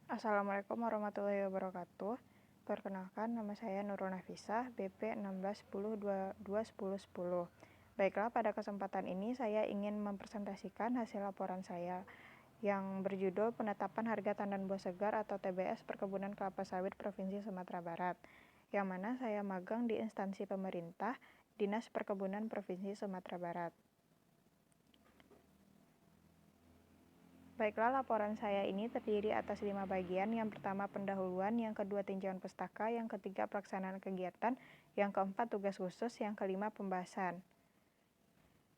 Assalamualaikum warahmatullahi wabarakatuh. Perkenalkan, nama saya Nurul Nafisah, BP 1610221010. Baiklah, pada kesempatan ini saya ingin mempresentasikan hasil laporan saya yang berjudul Penetapan Harga Tandan Buah Segar atau TBS Perkebunan Kelapa Sawit Provinsi Sumatera Barat, yang mana saya magang di instansi pemerintah, Dinas Perkebunan Provinsi Sumatera Barat. Baiklah, laporan saya ini terdiri atas 5 bagian. Yang pertama pendahuluan, yang kedua tinjauan pustaka, yang ketiga pelaksanaan kegiatan, yang keempat tugas khusus, yang kelima pembahasan.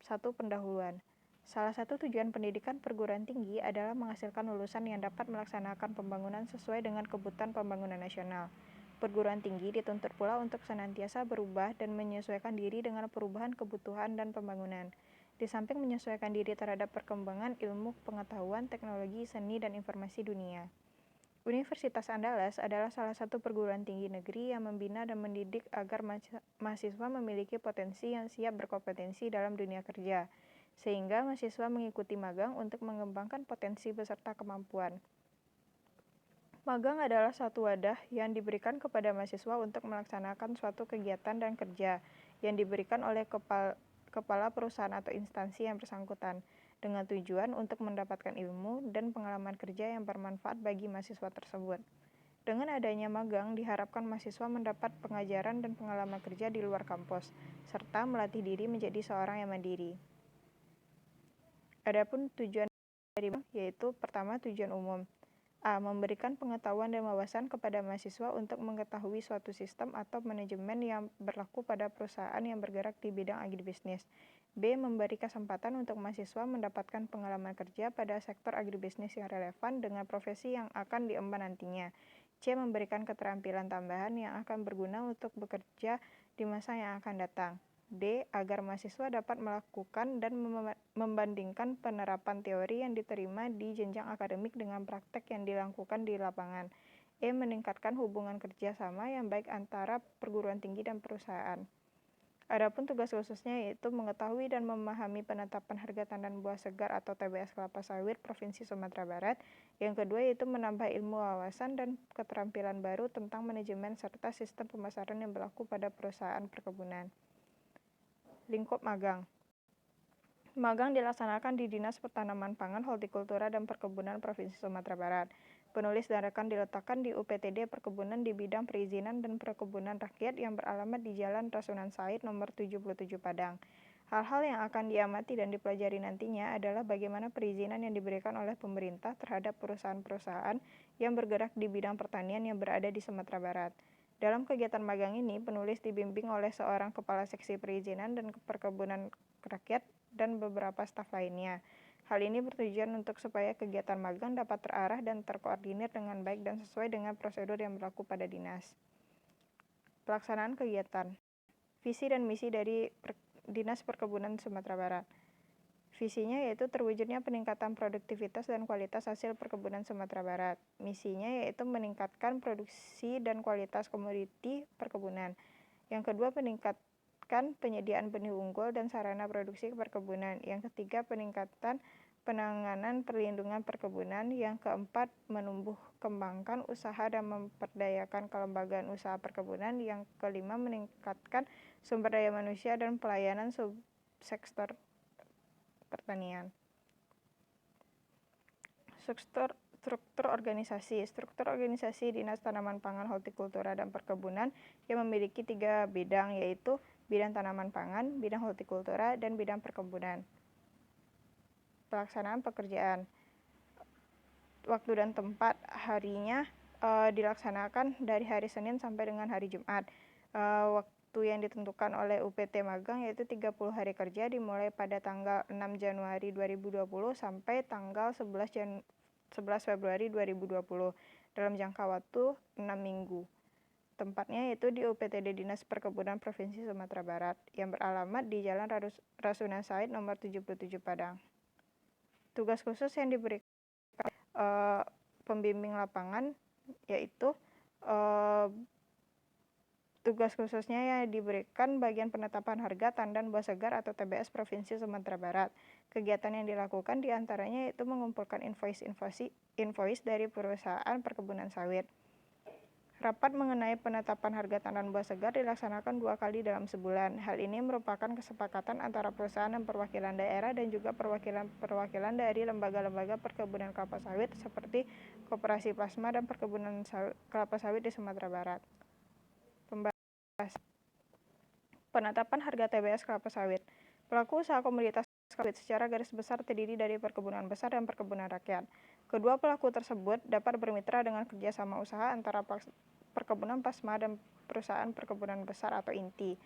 1. Pendahuluan. Salah satu tujuan pendidikan perguruan tinggi adalah menghasilkan lulusan yang dapat melaksanakan pembangunan sesuai dengan kebutuhan pembangunan nasional. Perguruan tinggi dituntut pula untuk senantiasa berubah dan menyesuaikan diri dengan perubahan kebutuhan dan pembangunan. Di samping menyesuaikan diri terhadap perkembangan ilmu, pengetahuan, teknologi, seni, dan informasi dunia. Universitas Andalas adalah salah satu perguruan tinggi negeri yang membina dan mendidik agar mahasiswa memiliki potensi yang siap berkompetensi dalam dunia kerja, sehingga mahasiswa mengikuti magang untuk mengembangkan potensi beserta kemampuan. Magang adalah satu wadah yang diberikan kepada mahasiswa untuk melaksanakan suatu kegiatan dan kerja yang diberikan oleh kepala perusahaan atau instansi yang bersangkutan, dengan tujuan untuk mendapatkan ilmu dan pengalaman kerja yang bermanfaat bagi mahasiswa tersebut. Dengan adanya magang, diharapkan mahasiswa mendapat pengajaran dan pengalaman kerja di luar kampus, serta melatih diri menjadi seorang yang mandiri. Adapun tujuan dari magang yaitu pertama, tujuan umum. A. Memberikan pengetahuan dan wawasan kepada mahasiswa untuk mengetahui suatu sistem atau manajemen yang berlaku pada perusahaan yang bergerak di bidang agribisnis. B. Memberi kesempatan untuk mahasiswa mendapatkan pengalaman kerja pada sektor agribisnis yang relevan dengan profesi yang akan diemban nantinya. C. Memberikan keterampilan tambahan yang akan berguna untuk bekerja di masa yang akan datang. D. Agar mahasiswa dapat melakukan dan membandingkan penerapan teori yang diterima di jenjang akademik dengan praktek yang dilakukan di lapangan. E. Meningkatkan hubungan kerjasama yang baik antara perguruan tinggi dan perusahaan. Adapun tugas khususnya yaitu mengetahui dan memahami penetapan harga tandan buah segar atau TBS kelapa sawit Provinsi Sumatera Barat. Yang kedua yaitu menambah ilmu wawasan dan keterampilan baru tentang manajemen serta sistem pemasaran yang berlaku pada perusahaan perkebunan. Lingkup magang. Magang dilaksanakan di Dinas Pertanaman Pangan, Hortikultura, dan Perkebunan Provinsi Sumatera Barat. Penulis dan rekan diletakkan di UPTD Perkebunan di bidang perizinan dan perkebunan rakyat yang beralamat di Jalan Rasunan Said nomor 77 Padang. Hal-hal yang akan diamati dan dipelajari nantinya adalah bagaimana perizinan yang diberikan oleh pemerintah terhadap perusahaan-perusahaan yang bergerak di bidang pertanian yang berada di Sumatera Barat. Dalam kegiatan magang ini, penulis dibimbing oleh seorang kepala seksi perizinan dan perkebunan rakyat dan beberapa staf lainnya. Hal ini bertujuan untuk supaya kegiatan magang dapat terarah dan terkoordinir dengan baik dan sesuai dengan prosedur yang berlaku pada dinas. Pelaksanaan kegiatan. Visi dan misi dari Dinas Perkebunan Sumatera Barat. Visinya yaitu terwujudnya peningkatan produktivitas dan kualitas hasil perkebunan Sumatera Barat. Misinya yaitu meningkatkan produksi dan kualitas komoditi perkebunan. Yang kedua, peningkatkan penyediaan benih unggul dan sarana produksi perkebunan. Yang ketiga, peningkatan penanganan perlindungan perkebunan. Yang keempat, menumbuh kembangkan usaha dan memperdayakan kelembagaan usaha perkebunan. Yang kelima, meningkatkan sumber daya manusia dan pelayanan subsektor pertanian. Struktur organisasi. Struktur organisasi Dinas Tanaman Pangan, Hortikultura, dan Perkebunan yang memiliki 3 bidang, yaitu bidang tanaman pangan, bidang hortikultura, dan bidang perkebunan. Pelaksanaan pekerjaan. Waktu dan tempat harinya dilaksanakan dari hari Senin sampai dengan hari Jumat. Waktu yang ditentukan oleh UPT Magang yaitu 30 hari kerja dimulai pada tanggal 6 Januari 2020 sampai tanggal 11 Februari 2020 dalam jangka waktu 6 minggu. Tempatnya yaitu di UPTD Dinas Perkebunan Provinsi Sumatera Barat yang beralamat di Jalan Rasunan Said nomor 77 Padang. Tugas khusus yang diberikan pembimbing lapangan yaitu Tugas khususnya yang diberikan bagian penetapan harga tandan buah segar atau TBS Provinsi Sumatera Barat. Kegiatan yang dilakukan diantaranya yaitu mengumpulkan invoice dari perusahaan perkebunan sawit. Rapat mengenai penetapan harga tandan buah segar dilaksanakan 2 kali dalam sebulan. Hal ini merupakan kesepakatan antara perusahaan dan perwakilan daerah dan juga perwakilan dari lembaga-lembaga perkebunan kelapa sawit seperti Koperasi Plasma dan Perkebunan Kelapa Sawit di Sumatera Barat. Penetapan harga TBS kelapa sawit. Pelaku usaha komoditas sawit secara garis besar terdiri dari perkebunan besar dan perkebunan rakyat. Kedua pelaku tersebut dapat bermitra dengan kerjasama usaha antara perkebunan plasma dan perusahaan perkebunan besar atau inti.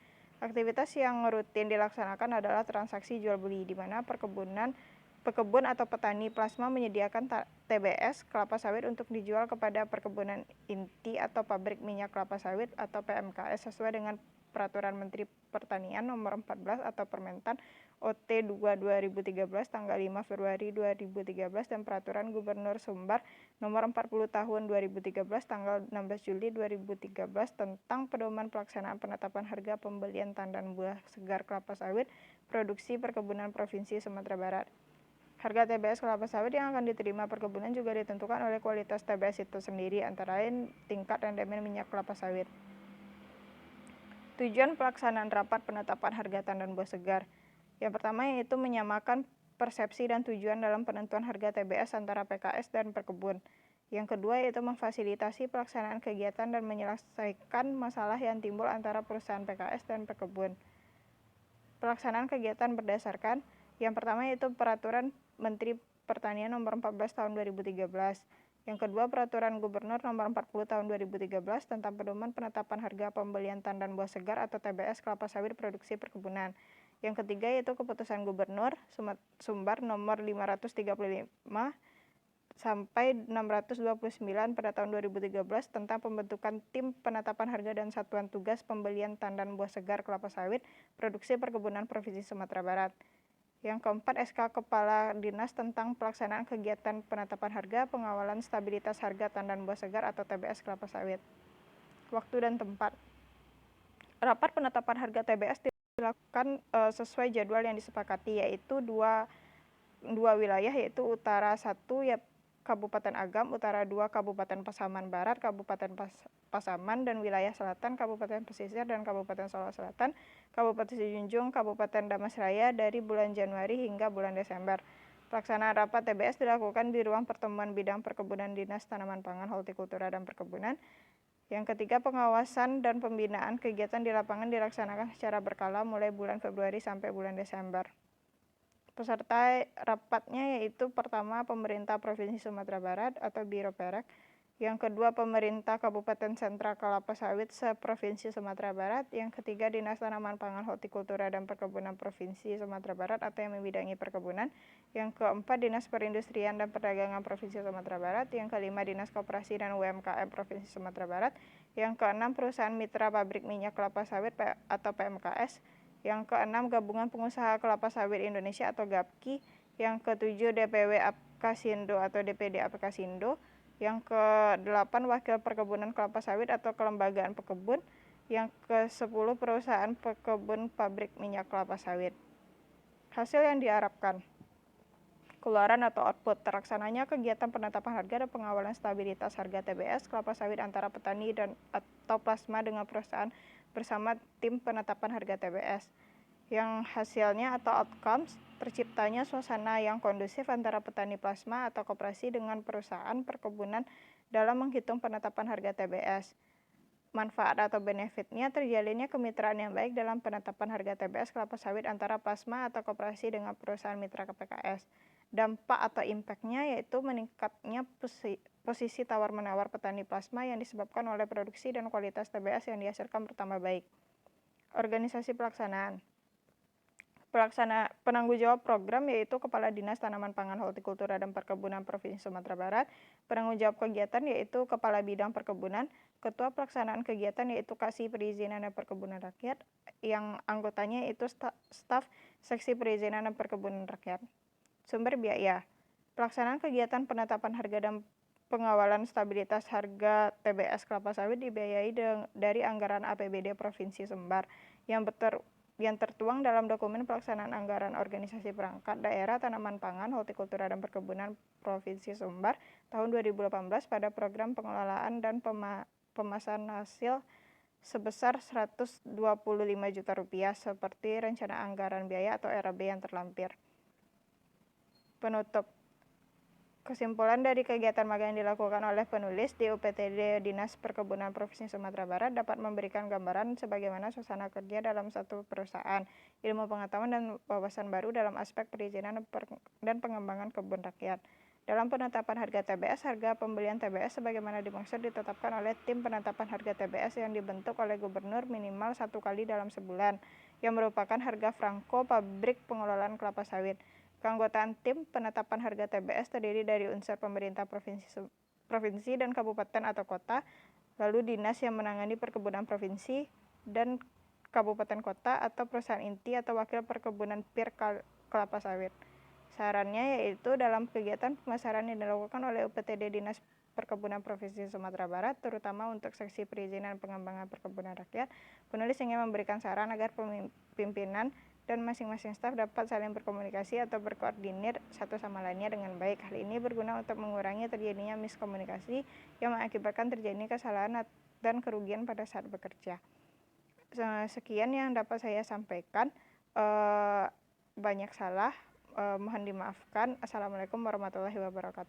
Aktivitas yang rutin dilaksanakan adalah transaksi jual beli, di mana pekebun atau petani plasma menyediakan TBS kelapa sawit untuk dijual kepada perkebunan inti atau pabrik minyak kelapa sawit atau PMKS sesuai dengan Peraturan Menteri Pertanian Nomor 14 atau Permentan OT 2 2013 tanggal 5 Februari 2013 dan Peraturan Gubernur Sumbar Nomor 40 Tahun 2013 tanggal 16 Juli 2013 tentang pedoman pelaksanaan penetapan harga pembelian tandan buah segar kelapa sawit produksi perkebunan Provinsi Sumatera Barat. Harga TBS kelapa sawit yang akan diterima perkebunan juga ditentukan oleh kualitas TBS itu sendiri, antara lain tingkat rendemen minyak kelapa sawit. Tujuan pelaksanaan rapat penetapan harga tandan buah segar. Yang pertama yaitu menyamakan persepsi dan tujuan dalam penentuan harga TBS antara PKS dan perkebun. Yang kedua yaitu memfasilitasi pelaksanaan kegiatan dan menyelesaikan masalah yang timbul antara perusahaan PKS dan perkebun. Pelaksanaan kegiatan berdasarkan yang pertama yaitu Peraturan Menteri Pertanian Nomor 14 Tahun 2013. Yang kedua, Peraturan Gubernur Nomor 40 Tahun 2013 tentang pedoman penetapan harga pembelian tandan buah segar atau TBS kelapa sawit produksi perkebunan. Yang ketiga yaitu Keputusan Gubernur Sumbar Nomor 535 sampai 629 pada tahun 2013 tentang pembentukan tim penetapan harga dan satuan tugas pembelian tandan buah segar kelapa sawit produksi perkebunan Provinsi Sumatera Barat. Yang keempat, SK Kepala Dinas tentang pelaksanaan kegiatan penetapan harga, pengawalan stabilitas harga tandan buah segar atau TBS kelapa sawit. Waktu dan tempat. Rapat penetapan harga TBS dilakukan sesuai jadwal yang disepakati, yaitu dua wilayah, yaitu Utara 1 ya Kabupaten Agam, Utara 2 Kabupaten Pasaman Barat, Kabupaten Pasaman, dan wilayah Selatan Kabupaten Pesisir dan Kabupaten Solok Selatan, Kabupaten Sijunjung, Kabupaten Damasraya dari bulan Januari hingga bulan Desember. Pelaksanaan rapat TBS dilakukan di ruang pertemuan bidang perkebunan Dinas Tanaman Pangan, Hortikultura dan Perkebunan. Yang ketiga, pengawasan dan pembinaan kegiatan di lapangan dilaksanakan secara berkala mulai bulan Februari sampai bulan Desember. Peserta rapatnya yaitu pertama pemerintah Provinsi Sumatera Barat atau Biro Perek, yang kedua pemerintah Kabupaten Sentra Kelapa Sawit se-Provinsi Sumatera Barat, yang ketiga Dinas Tanaman Pangan, Hortikultura dan Perkebunan Provinsi Sumatera Barat atau yang membidangi perkebunan, yang keempat Dinas Perindustrian dan Perdagangan Provinsi Sumatera Barat, yang kelima Dinas Koperasi dan UMKM Provinsi Sumatera Barat, yang keenam Perusahaan Mitra Pabrik Minyak Kelapa Sawit atau PMKS, yang keenam Gabungan Pengusaha Kelapa Sawit Indonesia atau GAPKI, yang ketujuh DPW Apkasindo atau DPD Apkasindo, yang ke-8 Wakil Perkebunan Kelapa Sawit atau Kelembagaan Pekebun, yang ke-10 Perusahaan Pekebun Pabrik Minyak Kelapa Sawit. Hasil yang diharapkan. Keluaran atau output terlaksananya kegiatan penetapan harga dan pengawalan stabilitas harga TBS kelapa sawit antara petani dan atau plasma dengan perusahaan bersama tim penetapan harga TBS. Yang hasilnya atau outcomes, terciptanya suasana yang kondusif antara petani plasma atau koperasi dengan perusahaan perkebunan dalam menghitung penetapan harga TBS. Manfaat atau benefitnya, terjalinnya kemitraan yang baik dalam penetapan harga TBS kelapa sawit antara plasma atau koperasi dengan perusahaan mitra KPKS. Dampak atau impact-nya yaitu meningkatnya posisi tawar-menawar petani plasma yang disebabkan oleh produksi dan kualitas TBS yang dihasilkan bertambah baik. Organisasi pelaksanaan. Penanggung jawab program yaitu Kepala Dinas Tanaman Pangan, Hortikultura dan Perkebunan Provinsi Sumatera Barat. Penanggung jawab kegiatan yaitu Kepala Bidang Perkebunan. Ketua pelaksanaan kegiatan yaitu Kasih Perizinan dan Perkebunan Rakyat, yang anggotanya yaitu staf Seksi Perizinan dan Perkebunan Rakyat. Sumber biaya. Pelaksanaan kegiatan penetapan harga dan pengawalan stabilitas harga TBS kelapa sawit dibiayai dari anggaran APBD Provinsi Sumbar yang tertuang dalam dokumen pelaksanaan anggaran organisasi perangkat daerah tanaman pangan, hortikultura dan perkebunan Provinsi Sumbar tahun 2018 pada program pengelolaan dan pemasaran hasil sebesar Rp125 juta seperti rencana anggaran biaya atau RAB yang terlampir. Penutup. Kesimpulan dari kegiatan magang yang dilakukan oleh penulis di UPTD Dinas Perkebunan Provinsi Sumatera Barat dapat memberikan gambaran sebagaimana suasana kerja dalam satu perusahaan, ilmu pengetahuan dan wawasan baru dalam aspek perizinan dan pengembangan kebun rakyat. Dalam penetapan harga TBS, harga pembelian TBS sebagaimana dimaksud ditetapkan oleh tim penetapan harga TBS yang dibentuk oleh gubernur minimal 1 kali dalam sebulan, yang merupakan harga franko pabrik pengelolaan kelapa sawit. Keanggotaan tim penetapan harga TBS terdiri dari unsur pemerintah provinsi dan kabupaten atau kota, lalu dinas yang menangani perkebunan provinsi dan kabupaten kota atau perusahaan inti atau wakil perkebunan pir kelapa sawit. Sarannya yaitu dalam kegiatan pemasaran yang dilakukan oleh UPTD Dinas Perkebunan Provinsi Sumatera Barat, terutama untuk seksi perizinan pengembangan perkebunan rakyat, penulis ingin memberikan saran agar pimpinan dan masing-masing staf dapat saling berkomunikasi atau berkoordinir satu sama lainnya dengan baik. Hal ini berguna untuk mengurangi terjadinya miskomunikasi yang mengakibatkan terjadinya kesalahan dan kerugian pada saat bekerja. Sekian yang dapat saya sampaikan. Banyak salah, mohon dimaafkan. Assalamualaikum warahmatullahi wabarakatuh.